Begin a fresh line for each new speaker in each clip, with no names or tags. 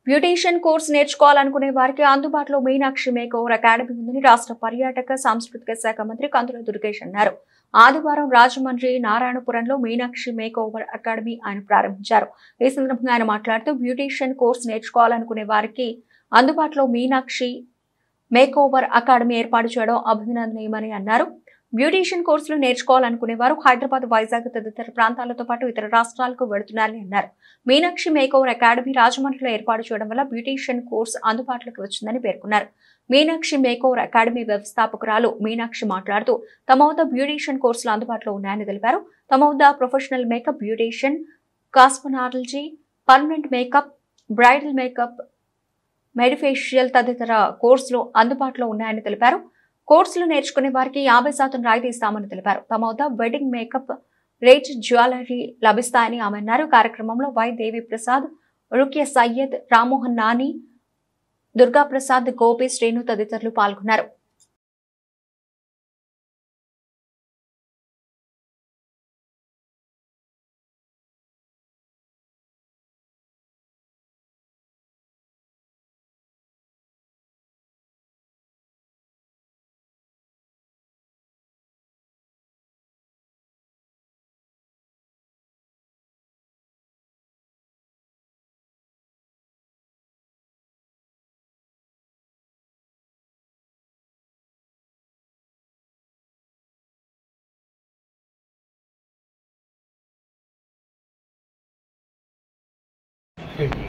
Beautician course నేర్చుకోవాలనుకునే వారికి అందుబాటులో Meenakshi makeover academy ఉందని రాష్ట్ర పర్యాటక సాంస్కృతిక శాఖ మంత్రి కందుల దుర్గేష్ అన్నారు. ఆదివారం రాజమండ్రి నారాయణపురంలో మీనాక్షి మేకోవర్ అకాడమీ ఆయన ప్రారంభించారు. ఈ సందర్భంగా ఆయన మాట్లాడుతూ బ్యూటీషియన్ కోర్స్ నేర్చుకోవాలనుకునే వారికి అందుబాటులో మీనాక్షి మేకోవర్ అకాడమీ ఏర్పాటు చేయడం అభినందనీయమని అన్నారు. బ్యూటీషియన్ కోర్సులు నేర్చుకోవాలనుకునే వారు హైదరాబాద్, వైజాగ్ తదితర ప్రాంతాలతో పాటు ఇతర రాష్ట్రాలకు వెళుతున్నారని అన్నారు. మీనాక్షి మేకోవర్ అకాడమీ రాజమండ్రిలో ఏర్పాటు చేయడం వల్ల బ్యూటీషియన్ కోర్సు అందుబాటులోకి వచ్చిందని పేర్కొన్నారు. మీనాక్షి మేకోవర్ అకాడమీ వ్యవస్థాపకురాలు మీనాక్షి మాట్లాడుతూ తమ వద్ద బ్యూటీషియన్ కోర్సులు అందుబాటులో ఉన్నాయని తెలిపారు. తమ వద్ద professional makeup, beautician, cosmetology, permanent makeup, bridal makeup, మెడిఫేషియల్ తదితర కోర్సులు అందుబాటులో ఉన్నాయని తెలిపారు. కోర్సులు నేర్చుకునే వారికి 50% రాయితీ ఇస్తామని తెలిపారు. తమ వద్ద వెడ్డింగ్ మేకప్, రేట్ జ్యువెలరీ లభిస్తాయని ఆమె అన్నారు. కార్యక్రమంలో వై దేవి ప్రసాద్, రుక్య సయ్యద్, రామ్మోహన్ నాని, దుర్గా ప్రసాద్, గోపి, శ్రీను తదితరులు పాల్గొన్నారు.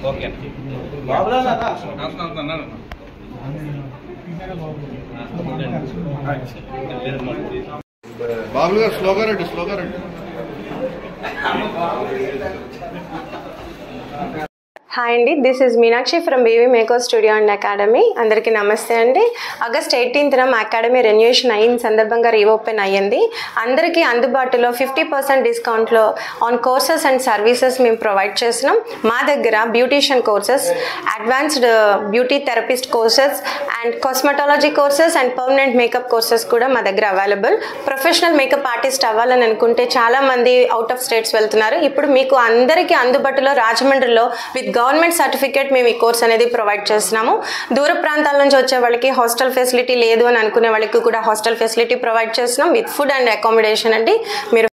ఓకే
బాబులు గారు స్లోగా రండి, స్లోగా రండి.
హాయ్ అండి, this is Meenakshi from BV మేకో స్టూడియో అండ్ అకాడమీ. అందరికీ నమస్తే అండి. ఆగస్ట్ 18న మా అకాడమీ రెన్యూషన్ అయిన సందర్భంగా రీఓపెన్ అయ్యింది. అందరికీ అందుబాటులో 50% డిస్కౌంట్లో ఆన్ కోర్సెస్ అండ్ సర్వీసెస్ మేము ప్రొవైడ్ చేస్తున్నాం. మా దగ్గర beautician courses, advanced beauty therapist courses and cosmetology courses and permanent makeup courses కూడా మా దగ్గర అవైలబుల్. ప్రొఫెషనల్ మేకప్ ఆర్టిస్ట్ అవ్వాలని అనుకుంటే చాలామంది అవుట్ ఆఫ్ స్టేట్స్ వెళ్తున్నారు. ఇప్పుడు మీకు అందరికీ అందుబాటులో రాజమండ్రిలో విత్ గవర్నమెంట్ సర్టిఫికేట్ మేము ఈ కోర్స్ అనేది ప్రొవైడ్ చేస్తున్నాము. దూర ప్రాంతాల నుంచి వచ్చే వాళ్ళకి హాస్టల్ ఫెసిలిటీ లేదు అని అనుకునే వాళ్ళకి కూడా హాస్టల్ ఫెసిలిటీ ప్రొవైడ్ చేస్తున్నాం విత్ ఫుడ్ అండ్ అకామిడేషన్ అండి. మీరు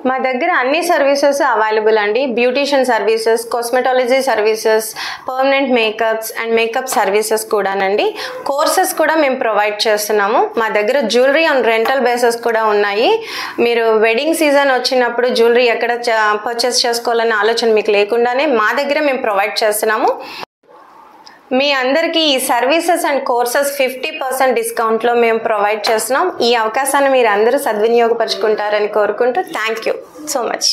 మా దగ్గర అన్ని సర్వీసెస్ అవైలబుల్ అండి. Beautician services, cosmetology services, permanent makeups and makeup services కూడానండి. కోర్సెస్ కూడా మేము ప్రొవైడ్ చేస్తున్నాము. మా దగ్గర జ్యువెలరీ ఆన్ రెంటల్ బేసెస్ కూడా ఉన్నాయి. మీరు వెడ్డింగ్ సీజన్ వచ్చినప్పుడు జ్యువెలరీ ఎక్కడ పర్చేస్ చేసుకోవాలన్న ఆలోచన మీకు లేకుండానే మా దగ్గర మేము ప్రొవైడ్ చేస్తున్నాము. మీ అందరికీ ఈ సర్వీసెస్ అండ్ కోర్సెస్ 50% డిస్కౌంట్లో మేము ప్రొవైడ్ చేస్తున్నాం. ఈ అవకాశాన్ని మీరు అందరూ సద్వినియోగపరుచుకుంటారని కోరుకుంటూ థ్యాంక్ యూ సో మచ్.